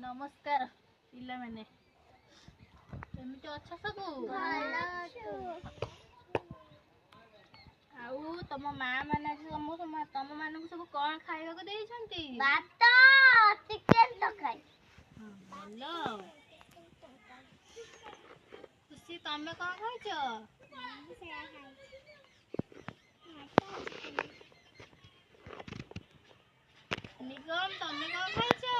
नमस्कार पिला माने केमिति अच्छा सब आउ तम माँ माने तम मान सब कौन खाइबा को देइछंती भात चिकन तरकारी हेलो खुशी तमे कौन खाइछो निगम तमे कौन खाइछो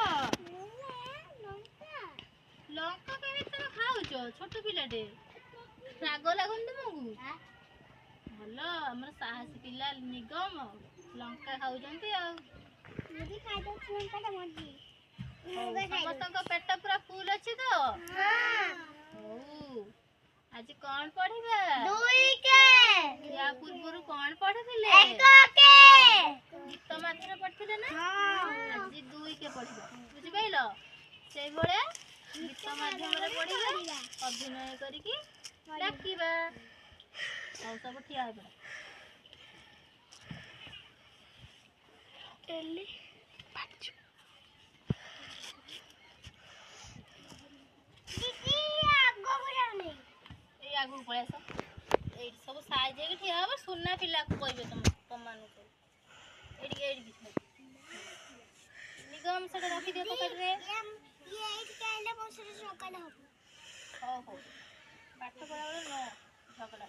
लंका केमिति खाउछो छोट पिलाटे राग लागुन तुमको भलो हमर साहसी पिला निगम लंका खाउछंती आ मुझे खाइ दो लंका टा मर्जी समस्त पेट पूरा फुल अछि तो हां ओ आज कौन पढ़िबा दुई के या पूर्वरु कौन पढ़िथिले एक के गीत मात्र पढ़िथिले ना हां आज दुई के पढ़िबा बुझि पाइलो सेई भले गीत माध्यम रे पढ़िबा अभिनय करिकि डाकिबा और सब ठिया हेबा टेली दीदी आगो बुलाने ए आगु पळे आस ए सब साइज हे ठिया हेबा सुन्ना पिला को कहबे तुम मानु को एडी निगम से रखी दियो तो रे ये एट काइले बसरे सकाले हो हो पाठ पढ़ा वाला न झगड़ा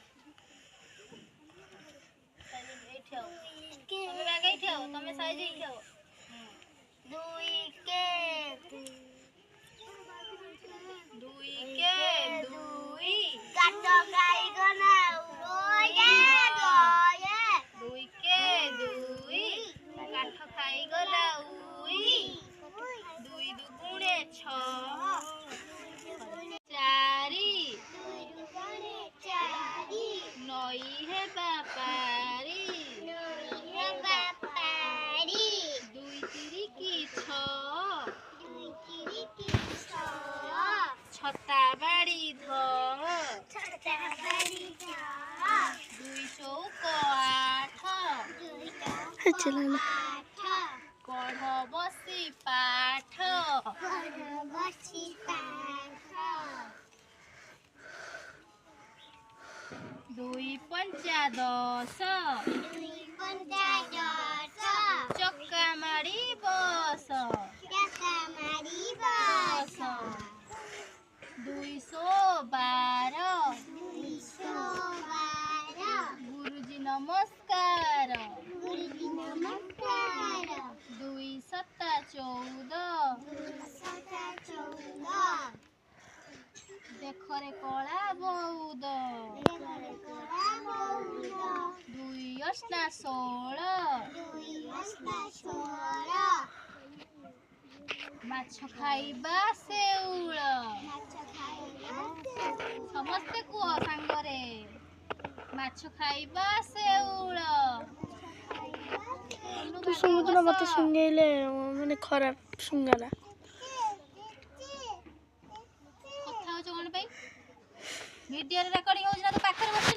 साइज ए ठिया तमे बागे ए ठिया तमे साइज ए ठिया दुई के दुई काटो गाई गना ओये दुई के दुई काठ खाई गला उई दुई दुगुणे छ चारि नई है बापारी दुई तिरी की छ छता बाड़ी ध दुई चौक आठ कढ़ बसी पाठ दुई पंचा दस चक्का मारी बस दुई सौ बार गुरुजी नमस्कार दुई सत्ता 14 देखरे कला बौद दुई अष्टा 16 माछ खाइबा सेउल समस्ते कुह सांगरे माछ खाइबा सेउल तू समुद्र मत सुंगेले माने खराब सुंगाला कथा हो कोन भाई वीडियो रे रेकॉर्डिंग हो ना तो पाखर बस